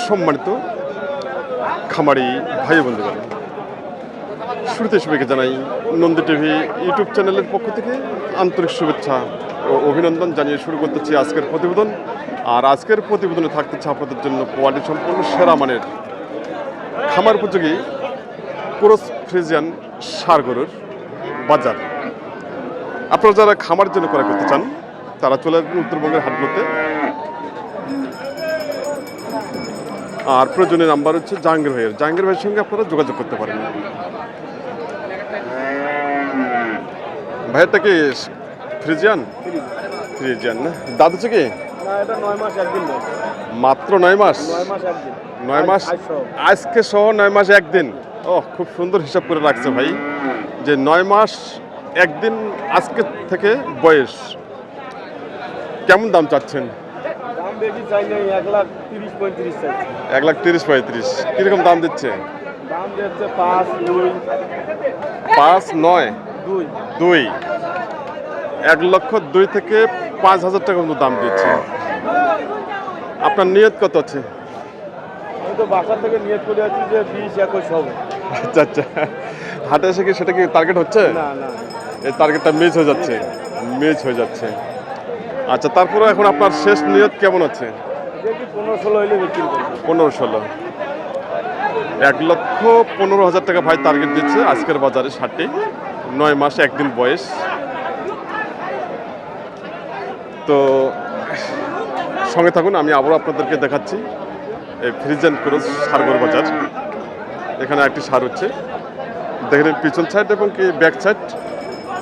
সম্মানিত খামারি ভাই বন্ধুগণ, শুরুতে সবাইকে জানাই নন্দী টিভি ইউটিউব চ্যানেলের পক্ষ থেকে আন্তরিক শুভেচ্ছা ও অভিনন্দন জানিয়ে শুরু করতেছি আজকের প্রতিবেদন। আর আজকের প্রতিবেদনে থাকতেছে আপনাদের জন্য কোয়ালিটি সম্পূর্ণ সেরা মানের খামার উপযোগী ক্রস ফ্রিজিয়ান ষাঁড় গরুর বাজার। আপনারা যারা খামারের জন্য ক্রয় করতে চান তারা চলে আসবেন উত্তরবঙ্গের হাটগুলোতে। আর প্রয়োজনীয় নাম্বার হচ্ছে জাহাঙ্গীর ভাইয়ের সঙ্গে আপনারা যোগাযোগ করতে পারেন। ভাইয়েরটা কি ফ্রিজিয়ান না? দাঁত হচ্ছে কি মাত্র 9 মাস? 9 মাস আজকে সহ 9 মাস 1 দিন। ও, খুব সুন্দর হিসাব করে রাখছে ভাই, যে 9 মাস 1 দিন আজকে থেকে বয়স। কেমন দাম চাচ্ছেন? 1,30,35,000। কিরকম দাম দিচ্ছে? 5,9,2 1,02,000 থেকে 5,000 টাকা মতো দাম দিচ্ছে। আপনার নিয়ত কত আছে? আমি তো বাসা থেকে নিয়ত করে আছি যে 20-21 হবে। আচ্ছা, হাটে এসে কি সেটা কি টার্গেট হচ্ছে? না, এই টার্গেটটা মিস হয়ে যাচ্ছে। আচ্ছা, তারপরে এখন আপনার শেষ নিয়ত কেমন আছে? দেখি 15-16 হইলে বিক্রি করব। 15-16 1,15,000 টাকা ভাই টার্গেট দিচ্ছে আজকের বাজারে ষাটটি। 9 মাস 1 দিন বয়স। তো সঙ্গে থাকুন, আমি আবারও আপনাদেরকে দেখাচ্ছি এই ফ্রিজিয়ান ক্রস ষাঁড় গরুর বাজার। এখানে একটি ষাঁড় হচ্ছে, দেখেন পিছন সাইড এবং কি ব্যাক সাইড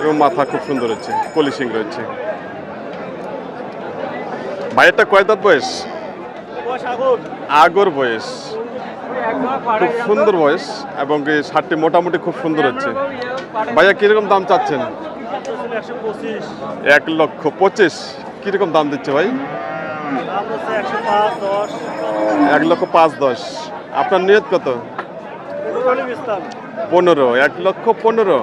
এবং মাথা খুব সুন্দর হচ্ছে, পলিশিং রয়েছে। ভাইয়েরটা কয় দাঁত বয়স? আগর বয়স, খুব সুন্দর বয়স এবং এই ষাঁড়টি মোটামুটি খুব সুন্দর হচ্ছে। ভাইয়া কিরকম দাম চাচ্ছেন? 1,25,000। কিরকম দাম দিচ্ছে ভাই? 1,05,10,000। আপনার নিয়ত কত? 15। 1,15,000।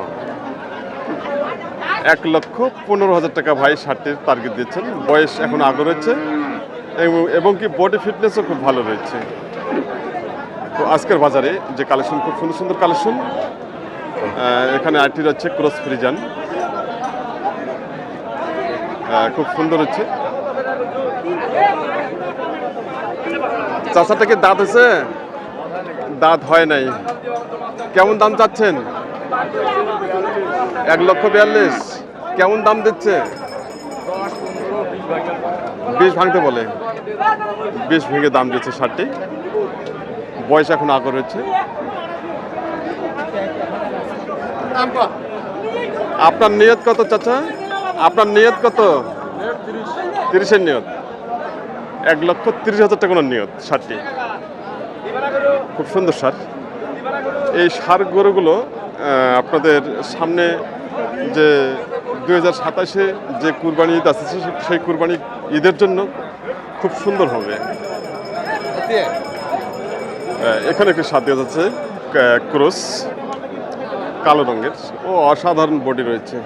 1,15,000 টাকা ভাই ষাঁড়টির টার্গেট দিচ্ছেন। বয়স এখন আগর হচ্ছে এবং কি বডি ফিটনেসও খুব ভালো রয়েছে। তো আজকের বাজারে যে কালেকশন, খুব সুন্দর সুন্দর কালেকশন। এখানে আইটি রয়েছে ক্রস ফ্রিজিয়ান, খুব সুন্দর হচ্ছে। চাচাটা কি দাঁত হয়েছে? দাঁত হয় নাই। কেমন দাম চাচ্ছেন? 1,42,000। কেমন দাম দিচ্ছে? 20 ভাঙতে বলে। 20 ভেঙে দাম দিচ্ছে ষাঁড়টি। বয়স এখন আগর হচ্ছে। আপনার নিয়ত কত চাচা? আপনার নিয়ত কত? 30-এর নিয়ত। 1,30,000 টাকা নিয়ত ষাঁড়টি। খুব সুন্দর ষাঁড়। এই ষাঁড় গরুগুলো আপনাদের সামনে যে 2027-এ যে কুরবানি ঈদ আসছে, সেই কুরবানি ঈদের জন্য খুব সুন্দর হবে। এখানে একটি ষাঁড় দেওয়া যাচ্ছে ক্রস, কালো রঙের। ও, অসাধারণ বডি রয়েছে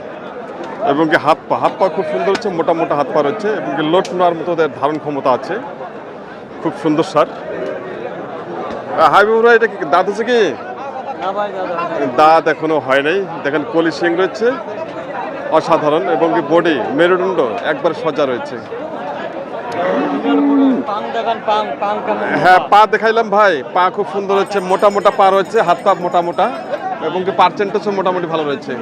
এবং কি হাত পা খুব সুন্দর হচ্ছে, মোটা মোটা হাত পা রয়েছে এবং কি লোট নেওয়ার মতো ধারণ ক্ষমতা আছে। খুব সুন্দর ষাঁড়। হাবিবুর ভাই, এটা কি দাঁত হচ্ছে কি? দাঁত এখনো হয় নাই। দেখেন পলিশিং রয়েছে অসাধারণ এবং কি বডি মেরুদণ্ড একবার সজা রয়েছে। হ্যাঁ, পা দেখাইলাম ভাই, পা খুব সুন্দর হচ্ছে, মোটা মোটা পা রয়েছে, হাত পা মোটা মোটা এবং কি পার্সেন্টেজও মোটামুটি ভালো রয়েছে।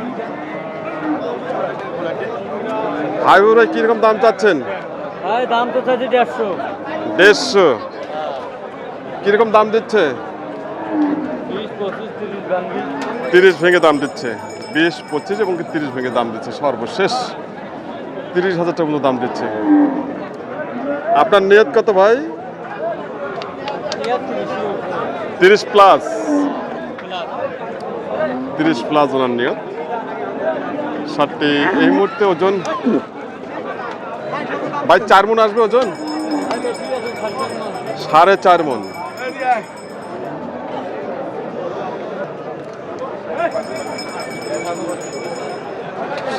হাবিবুর ভাই কিরকম দাম চাচ্ছেন? দাম তো চাইছি 150। কিরকম দাম দিচ্ছে? 30 ভেঙে দাম দিচ্ছে। 20-25 এবং 30 ভেঙে দাম দিচ্ছে। সর্বশেষ 30,000 টাকা মতো দাম দিচ্ছে। আপনার নিয়ত কত ভাই? 30 প্লাস। 30 প্লাস ওনার নিয়ত। ষাঁড়টি এই মুহূর্তে ওজন ভাই 4 মণ আসবে ওজন? 4.5 মণ।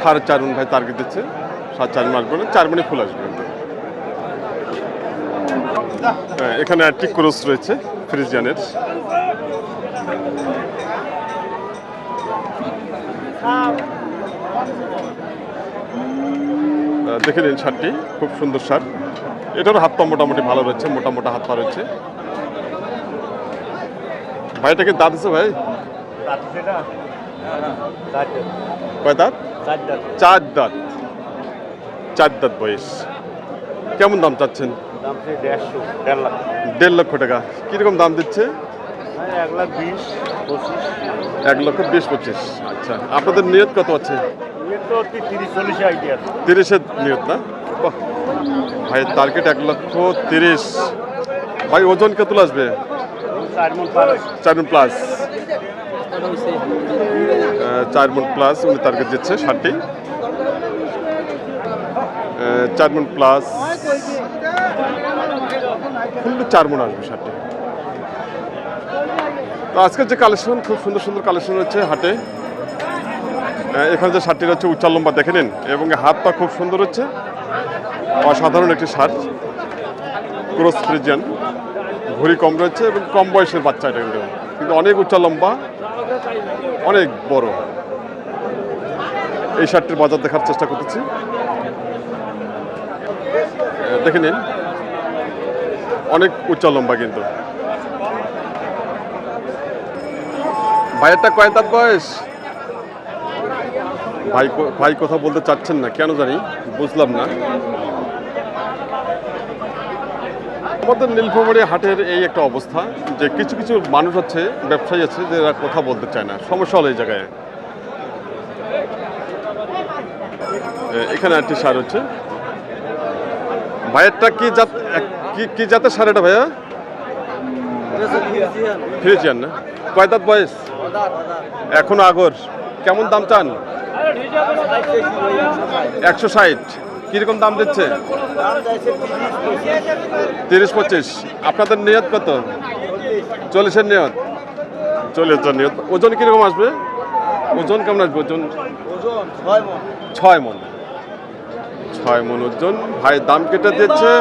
4.5 মণ ভাই টার্গেট দিচ্ছে। 4.5 মণ আসবে না, 4 মণে ফুল আসবে। এখানে একটি ক্রস রয়েছে ফ্রিজিয়ানের। দেখে নিন শার্টটি, খুব সুন্দর শার্ট। এটারও হাত পা মোটামুটি ভালো রয়েছে, মোটা মোটা হাত পা রয়েছে। ভাই এটা কি দাঁত আছে ভাই? কয় দাঁত? 4 দাঁত। 4 দাঁত বয়স। কেমন দাম চাচ্ছেন? 1.5 লক্ষ টাকা। কিরকম দাম দিচ্ছে? 1,20,25,1,20,25। আচ্ছা, আপনাদের নিয়ত কত আছে? 30-এর নিয়ত না? বাহ, ভাই টার্গেট 1,30,000। ভাই ওজন কত আসবে? 4 মণ প্লাস। 4 মণ প্লাস উনি টার্গেট দিচ্ছে শার্টটি। 4 মণ প্লাস, ফুল 4 মণ আসবে শার্টটি। তো আজকের যে কালেকশন, খুব সুন্দর সুন্দর কালেকশন হচ্ছে হাটে। এখানে যে শার্টটি হচ্ছে উচ্চার লম্বা দেখে নিন, এবং হাত পা খুব সুন্দর হচ্ছে। অসাধারণ একটি শার্ট, ক্রস ফ্রিজিয়ান। ঘড়ি কম রয়েছে এবং কম বয়সের বাচ্চা এটা, কিন্তু অনেক উচ্চা লম্বা, অনেক বড়। এই শার্টটির বাজার দেখার চেষ্টা করতেছি। দেখে নিন, অনেক উচ্চা লম্বা কিন্তু। ভাইয়েরটা কয় দাঁত বয়স? ভাই কথা বলতে চাচ্ছেন না কেন জানি, বুঝলাম না। আমাদের নীলফামারী হাটের এই একটা অবস্থা যে কিছু কিছু মানুষ আছে, ব্যবসায়ী আছে, যে এরা কথা বলতে চায় না। সমস্যা হলো এই জায়গায়। এখানে একটি সার হচ্ছে। ভাইয়েরটা কি জাত, কি জাতের সার এটা ভাইয়া? ফ্রিজিয়ান না? কয় দাঁত বয়স? এখনো আগর। কেমন দাম চান? 160। কিরকম দাম দিচ্ছে? 30-25। আপনাদের নিয়ত কত? 40-এর নিয়ত। 40-এর নিয়ত। ওজন কিরকম আসবে? ওজন কেমন আসবে? ওজন 6 মণ। 6 মণ ওজন। ভাই দাম কেটে দিচ্ছে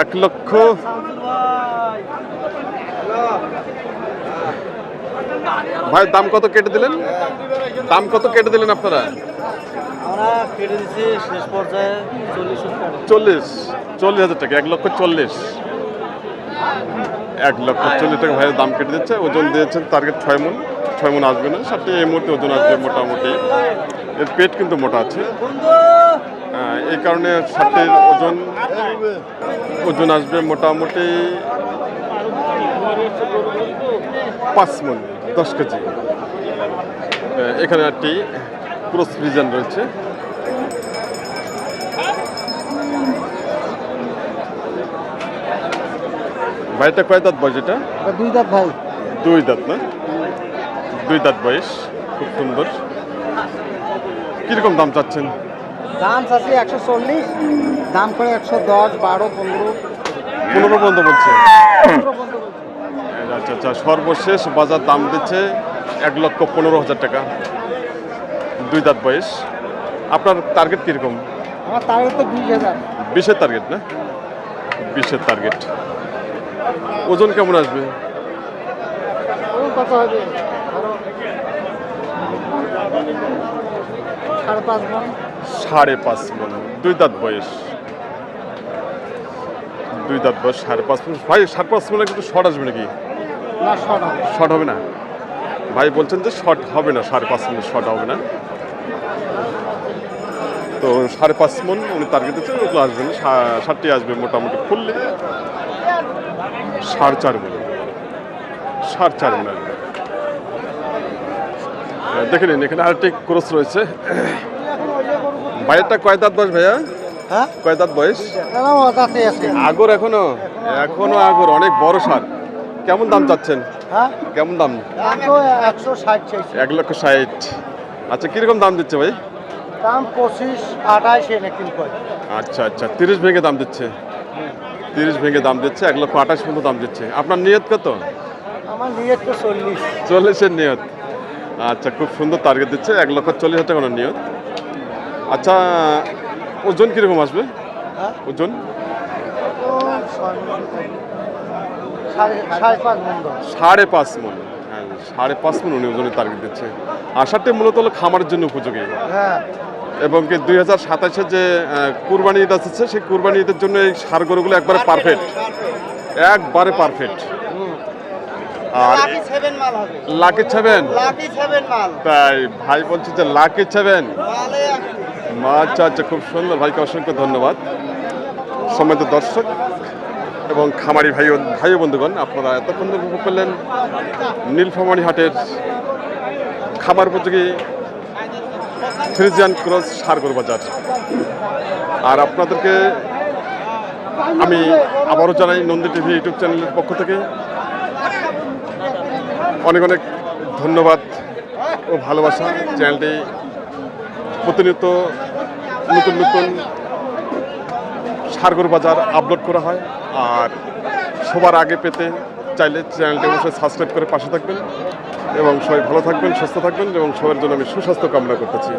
1 লক্ষ। ভাই দাম কত কেটে দিলেন? দাম কত কেটে দিলেন আপনারা? আমরা কেটে দিচ্ছি শেষ পর্যায়ে 40,000 টাকা। 1,40,000। 1,40,000 টাকা ভাইয়ের দাম কেটে দিচ্ছে। ওজন দিয়েছেন টার্গেট 6 মণ। 6 মণ আসবে না শার্টটি। এই মুহূর্তে ওজন আসবে মোটামুটি, এর পেট কিন্তু মোটা আছে, এই কারণে শার্টটির ওজন আসবে মোটামুটি 5 মণ, 10 কেজি। এখানে একটি ক্রস ফ্রিজিয়ান রয়েছে। ভাইটা কয় দাঁত বয়স? এটা 2 দাঁত ভাই। 2 দাঁত না? 2 দাঁত বয়স, খুব সুন্দর। কিরকম দাম চাচ্ছেন? দাম চাচ্ছি 140, দাম করে 110, 12, 15 পর্যন্ত বলছে। আচ্ছা আচ্ছা, সর্বশেষ বাজার দাম দিচ্ছে 1,15,000 টাকা। 2 দাঁত বয়স। আপনার টার্গেট কিরকম? আমার টার্গেট তো 20,000। 20-এর টার্গেট না? 20-এর টার্গেট। ওজন কেমন আসবে? কত হবে? 5.5 মণ। 5.5 মণ। 2 দাঁত বয়স। 2 দাঁত বয়স, 5.5 মণ। ভাই 5.5 মণে কিন্তু শর্ট আসবে নাকি? না, শর্ট হবে। শর্ট হবে না? ভাই বলছেন যে শর্ট হবে না, 5.5 মণ শর্ট হবে না। তো 5.5 মণ উনি টার্গেট দিচ্ছেন, ওগুলো আসবে না। শার্টটি আসবে মোটামুটি ফুললে 4.5 মণ। 4.5 মণ আসবে। দেখে নিন, এখানে আরেকটি ক্রস রয়েছে। ভাইয়েরটা কয় দাঁত বয়স ভাইয়া? হ্যাঁ, কয় দাঁত বয়স? দাঁতে আছে। আগর এখনো আগর, অনেক বড় সার। কেমন দাম চাচ্ছেন? হ্যাঁ, কেমন দাম? দাম তো 160 চাইছি। 1,60,000। আচ্ছা, কিরকম দাম দিচ্ছে ভাই? দাম 25, 28 এনে কিনতে হয়। আচ্ছা আচ্ছা, 30 ভেঙে দাম দিচ্ছে। 30 ভেঙে দাম দিচ্ছে, 1,28,000 পর্যন্ত দাম দিচ্ছে। আপনার নিয়ত কত? আমার নিয়ত তো 40। 40-এর নিয়ত। আচ্ছা, খুব সুন্দর টার্গেট দিচ্ছে। 1,40,000 টাকা নিয়ত। আচ্ছা, ওজন কিরকম আসবে? হ্যাঁ, ওজন সাড়ে পাঁচ মন, হ্যাঁ 5.5 মন উনি ওজনের টার্গেট দিচ্ছে। আর সারটি মূলত হলো খামারের জন্য উপযোগী হ্যাঁ এবং কি 2027-এ যে কুরবানি ঈদ আসছে সেই কুরবানি ঈদের জন্য এই সার গরুগুলো একবারে পারফেক্ট, একবারে পারফেক্ট। আর লাকি 7 মাল হবে, লাকি 7, লাকি 7 মাল, তাই ভাই বলছে যে লাকি 7। মালে আচ্ছা আচ্ছা, খুব সুন্দর, ভাইকে অসংখ্য ধন্যবাদ। সম্মানিত দর্শক এবং খামারি ভাই বন্ধুগণ, আপনারা এতক্ষণ ধরে উপভোগ করলেন নীলফামারী হাটের খামার উপযোগী ফ্রিজিয়ান ক্রস সারগর বাজার। আর আপনাদেরকে আমি আবারও জানাই নন্দী টিভি ইউটিউব চ্যানেলের পক্ষ থেকে অনেক অনেক ধন্যবাদ ও ভালোবাসা। চ্যানেলটি প্রতিনিয়ত নতুন নতুন সারগর বাজার আপলোড করা হয়। আর সবার আগে পেতে চাইলে চ্যানেলটি অবশ্যই সাবস্ক্রাইব করে পাশে থাকবেন এবং সবাই ভালো থাকবেন, সুস্থ থাকবেন এবং সবার জন্য আমি সুস্বাস্থ্য কামনা করতেছি।